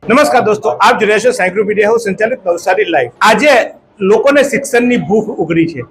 નમસ્કાર દોસ્તો, આપ જોઈ રહ્યા છો સાયક્રો મીડિયા હાઉસ સંચાલિત નવસારી લાઈવ। આજે લોકોને શિક્ષણની ભૂખ ઉઘડી છે।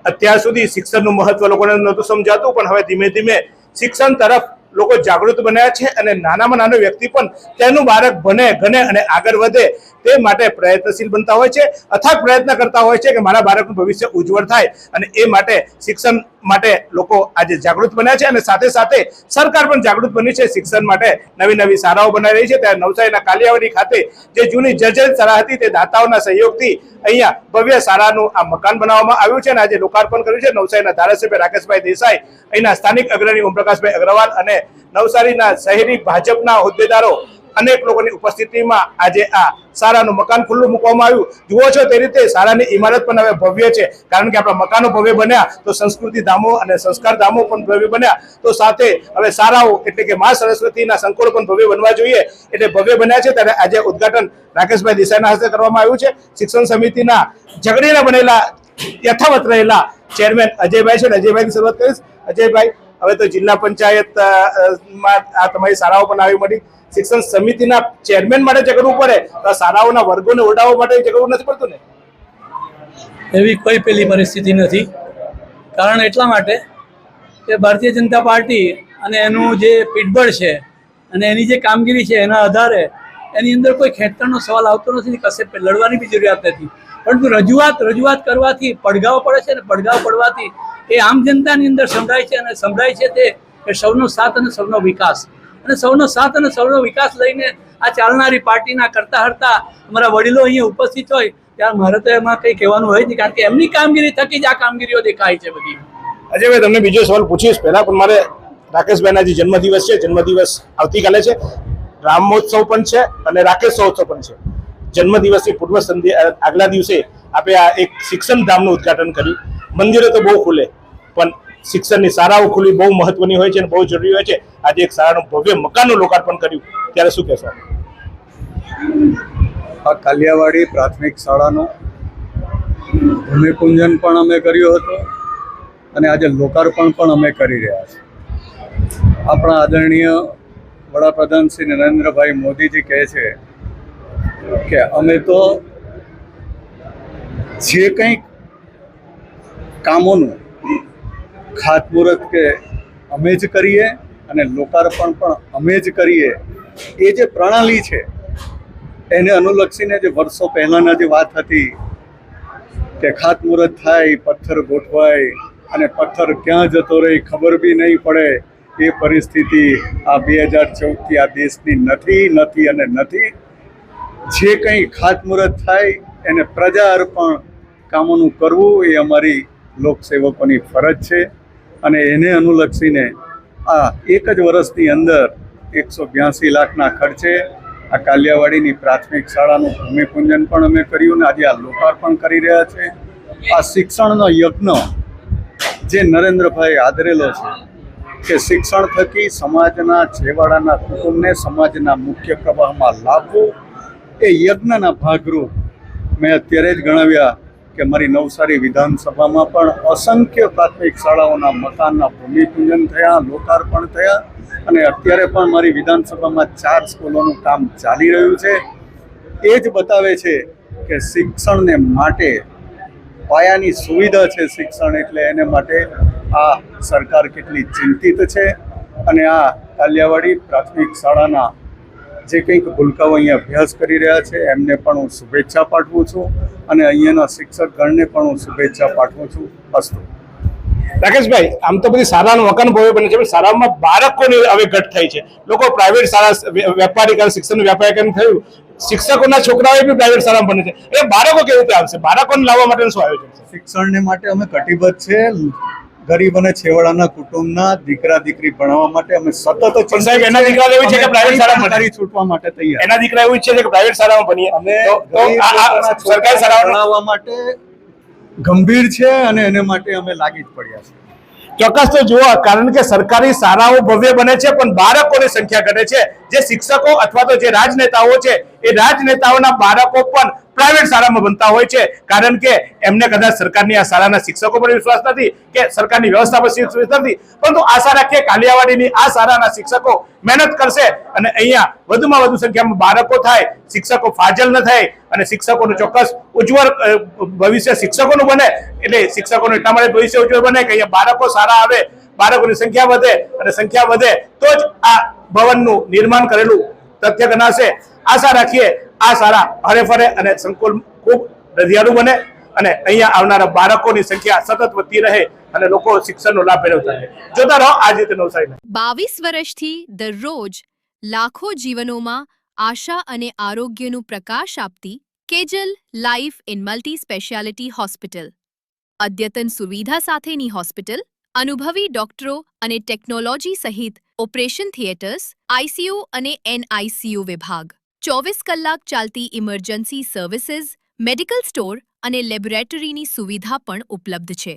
અત્યાર સુધી શિક્ષણનું મહત્વ લોકોને નહોતું સમજાતું, પણ હવે ધીમે ધીમે શિક્ષણ તરફ લોકો જાગૃત બન્યા છે અને નાનામાં નાનો વ્યક્તિ પણ તેનું બાળક ભણે ગણે અને આગળ વધે તે માટે પ્રયત્નશીલ બનતા હોય છે, અથાગ પ્રયત્ન કરતા હોય છે કે મારા બાળકનું ભવિષ્ય ઉજ્જવળ થાય। અને એ માટે શિક્ષણ માટે લોકો આજે જાગૃત બન્યા છે અને સાથે સાથે સરકાર પણ જાગૃત બની છે। શિક્ષણ માટે નવી નવી શાળાઓ બનાવી રહી છે। ત્યારે નવસારીના કાલિયાવાડી ખાતે જે જૂની જર્જરિત શાળા હતી તે દાતાઓના સહયોગથી અહીંયા ભવ્ય શાળાનું આ મકાન બનાવવામાં આવ્યું છે અને આજે લોકાર્પણ કર્યું છે નવસારીના ધારાસભ્ય રાકેશભાઈ દેસાઈ, અહીંના સ્થાનિક અગ્રણી ઓમપ્રકાશભાઈ અગ્રવાલ અને નવસારીના શહેરી ભાજપના હોદ્દેદારો અનેક લોકોની ઉપસ્થિતિમાં આજે આ શાળાનું મકાન ખુલ્લું મૂકવામાં આવ્યું। જુઓ છો તે રીતે શાળાની ઇમારત પણ હવે ભવ્ય છે, કારણ કે આપણા મકાનો ભવ્ય બન્યા તો સંસ્કૃતિ ધામો અને સંસ્કાર ધામો પણ ભવ્ય બન્યા, તો સાથે હવે શાળાઓ એટલે કે મા સરસ્વતીના સંકુલો પણ ભવ્ય બનવા જોઈએ, એટલે ભવ્ય બન્યા છે। ત્યારે આજે ઉદ્ઘાટન રાકેશભાઈ દેસાઈના હસ્તે કરવામાં આવ્યું છે। શિક્ષણ સમિતિના ઝઘડીને બનેલા યથાવત રહેલા ચેરમેન અજયભાઈ છે, અજયભાઈની શરૂઆત કરીશ। અજયભાઈ, હવે તો જિલ્લા પંચાયતમાં આ તમારી શાળાઓ પણ આવી મળી, શિક્ષણ સમિતિના ચેરમેન માટે ઝઘડવું પડે તો શાળાઓના વર્ગોને ઓરડાઓ માટે ઝઘડવું નથી પડતું ને? એવી કોઈ પેલી પરિસ્થિતિ નથી। કારણ એટલા માટે કે ભારતીય જનતા પાર્ટી અને એનું જે પીઠબળ છે અને એની જે કામગીરી છે એના આધારે એની અંદર કોઈ ખેંચતાણનો સવાલ આવતો નથી, કશે લડવાની બી જરૂરિયાત નથી। પરંતુ રજૂઆત કરવાથી પડઘાવ પડે છે અને પડઘાવ પડવાથી એ આમ જનતાની અંદર સંભળાય છે અને સંભળાય છે તે કે સૌનો સાથ અને સૌનો વિકાસ, અને સૌનો સાથ અને સૌનો વિકાસ લઈને આ ચાલનારી પાર્ટીના કરતા હરતા અમારા વડીલો અહીંયા ઉપસ્થિત હોય ત્યારે મારે તો એમાં કંઈ કહેવાનું હોય નહીં, કારણ કે એમની કામગીરી થકી જ આ કામગીરીઓ દેખાય છે બધી। અજયભાઈ, તમને બીજો સવાલ પૂછીશ પહેલા, પણ મારે રાકેશભાઈના જે જન્મદિવસ છે, જન્મદિવસ આવતીકાલે છે, રામોત્સવ પણ છે અને રાકેશોત્સવ પણ છે। જન્મદિવસની પૂર્વ સંધ્યા આગલા દિવસે આપણે આ એક શિક્ષણ ધામનું ઉદ્ઘાટન કર્યું। મંદિરો તો બહુ ખુલે, પણ શિક્ષણની શાળાઓ ખુલ્લી બહુ મહત્વની હોય છે અને બહુ જરૂરી હોય છે। આજે એક શાળાનું ભવ્ય મકાનનું લોકાર્પણ કર્યું, ત્યારે શું કહેશો? આ કાલિયાવાડી પ્રાથમિક શાળાનું ભૂમિપૂજન પણ અમે કર્યું હતું અને આજે લોકાર્પણ પણ અમે કરી રહ્યા છીએ। આપણા આદરણીય વડાપ્રધાન શ્રી નરેન્દ્રભાઈ મોદીજી કહે છે કે અમે તો જે કંઈક કામોનું ખાતમુહૂર્ત કે અમે જ કરીએ અને લોકાર્પણ પણ અમે જ કરીએ, એ જે પ્રણાલી છે એને અનુલક્ષીને જે વર્ષો પહેલાંના જે વાત હતી કે ખાતમુહૂર્ત થાય, પથ્થર ગોઠવાય અને પથ્થર ક્યાં જતો રહે ખબર બી નહીં પડે, એ પરિસ્થિતિ આ 2014થી આ દેશની નથી અને નથી। જે કંઈ ખાતમુહૂર્ત થાય એને પ્રજા અર્પણ કામોનું કરવું એ અમારી લોકસેવકોની ફરજ છે અને એને અનુલક્ષીને આ એક જ વર્ષની અંદર 182 લાખના ખર્ચે આ કાલિયાવાડીની પ્રાથમિક શાળાનું ભૂમિપૂજન પણ અમે કર્યું ને આજે આ લોકાર્પણ કરી રહ્યા છે। આ શિક્ષણનો યજ્ઞ જે નરેન્દ્રભાઈ આદરેલો છે કે શિક્ષણ થકી સમાજના છેવાડાના કુટુંબને સમાજના મુખ્ય પ્રવાહમાં લાવવું, એ યજ્ઞના ભાગરૂપ મેં અત્યારે જ ગણાવ્યા કે મારી નવસારી વિધાનસભામાં પણ અસંખ્ય પ્રાથમિક શાળાઓના મકાનના ભૂમિપૂજન થયા, લોકાર્પણ થયા અને અત્યારે પણ મારી વિધાનસભામાં 4 સ્કૂલોનું કામ ચાલી રહ્યું છે। એ જ બતાવે છે કે શિક્ષણને માટે પાયાની સુવિધા છે શિક્ષણ, એટલે એને માટે આ સરકાર કેટલી ચિંતિત છે। અને આ કાલિયાવાડી પ્રાથમિક શાળાના જે કંઈક ભૂલકાઓ અહીંયા અભ્યાસ કરી રહ્યા છે એમને પણ હું શુભેચ્છા પાઠવું છું અને અહીંયાના શિક્ષકગણને પણ હું શુભેચ્છા પાઠવું છું। અસ્તુ। રાકેશભાઈ, આમ તો બધી શાળાનું મકાન ભવ્ય બને છે, પણ શાળામાં બાળકોની હવે ઘટ થઈ છે। લોકો પ્રાઇવેટ શાળા વેપારીકરણ, શિક્ષણનું વ્યાપારીકરણ થયું, શિક્ષકોના છોકરાઓ બી પ્રાઇવેટ શાળામાં ભણે છે, એ બાળકો કેવી રીતે આવશે? બાળકોને લાવવા માટે શું આયોજન છે? શિક્ષણને માટે અમે કટિબદ્ધ છે। ગરીબ અને છેવાડાના કુટુંબના દીકરા દીકરી ભણાવવા માટે અમે સતત સાહેબ, એના દીકરા એવું છે કે પ્રાઇવેટ શાળામાં છૂટવા માટે તૈયાર, એના દીકરા એવું છે કે પ્રાઇવેટ શાળામાં ભણીએ, અમે સરકારી શાળાઓ ભણાવવા માટે ગંભીર છે અને એને માટે અમે લાગી જ પડ્યા છીએ। ચોક્કસ તો જુઓ, કારણ કે સરકારી શાળાઓ ભવ્ય બને છે પણ બાળકોની સંખ્યા ઘટે છે. જે શિક્ષકો અથવા તો જે રાજનેતાઓ છે એ રાજનેતાઓના બાળકો પણ પ્રાઇવેટ શાળામાં ભણતા હોય છે, કારણ કે એમને કદાચ સરકારની આ શાળાના શિક્ષકો પર વિશ્વાસ નથી કે સરકારની વ્યવસ્થા પર વિશ્વાસ નથી, પરંતુ આશા રાખીએ કાલિયાવાડીની આ શાળાના શિક્ષકો મહેનત કરશે અને અહીંયા વધુમાં વધુ સંખ્યામાં બાળકો થાય, શિક્ષકો ફાજલ ન થાય અને શિક્ષકોનું ચોક્કસ ઉજ્જવળ ભવિષ્ય શિક્ષકોનું બને. એટલે શિક્ષકોનું એટલા માટે ભવિષ્ય ઉજ્જવળ બને કે અહીંયા બાળકો સારા આવે, બાળકોની સંખ્યા વધે અને સંખ્યા વધે તો જ આ ભવનનું નિર્માણ કરેલું તથ્ય ગણાશે. આશા રાખીએ આ શાળા હરે ફરે અને સંકુલ ખૂબ રધિયાળું બને અને અહીંયા આવનારા બાળકોની સંખ્યા સતત વધતી રહે અને લોકો શિક્ષણનો લાભ મેળવતા રહે. જોતા રહો આજ રીતે નવસારી. 22 વર્ષથી દરરોજ લાખો જીવનોમાં આશા અને આરોગ્યનું પ્રકાશ આપતી Kejal life inn multi speciality hospital. અદ્યતન સુવિધા સાથેની હોસ્પિટલ, અનુભવી ડોક્ટરો અને ટેકનોલોજી સહિત ઓપરેશન થિયેટર્સ, આઈસીયુ અને એનઆઈસીયુ વિભાગ, 24 કલાક ચાલતી ઇમરજન્સી સર્વિસીસ, મેડિકલ સ્ટોર અને લેબોરેટરીની સુવિધા પણ ઉપલબ્ધ છે.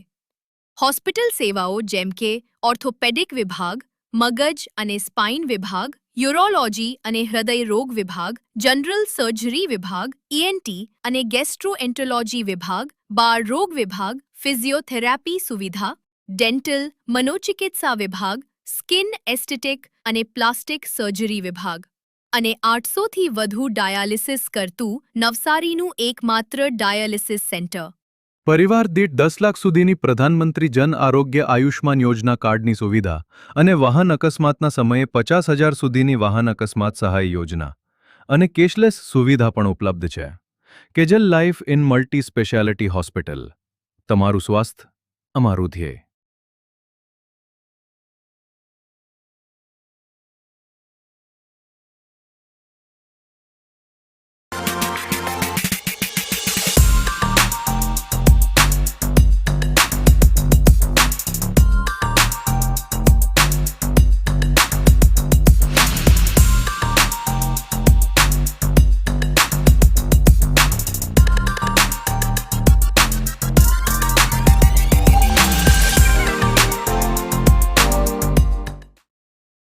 હોસ્પિટલ સેવાઓ જેમ કે ઓર્થોપેડિક વિભાગ, મગજ અને સ્પાઇન વિભાગ, યુરોલોજી અને હૃદય રોગ વિભાગ, જનરલ સર્જરી વિભાગ, ઈએનટી અને ગેસ્ટ્રોએન્ટરોલોજી વિભાગ, બાળ રોગ વિભાગ, ફિઝિયોથેરાપી સુવિધા, ડેન્ટલ, મનોચિકિત્સા વિભાગ, સ્કિન એસ્થેટિક અને પ્લાસ્ટિક સર્જરી વિભાગ અને 800થી વધુ ડાયાલિસિસ કરતું નવસારીનું એકમાત્ર ડાયાલિસિસ સેન્ટર. પરિવાર દીઠ 10 લાખ સુધીની પ્રધાનમંત્રી જન આરોગ્ય આયુષ્માન યોજના કાર્ડની સુવિધા અને વાહન અકસ્માતના સમયે 50,000 સુધીની વાહન અકસ્માત સહાય યોજના અને કેશલેસ સુવિધા પણ ઉપલબ્ધ છે. Kejal life inn multi speciality hospital. તમારું સ્વાસ્થ્ય અમારું ધ્યેય.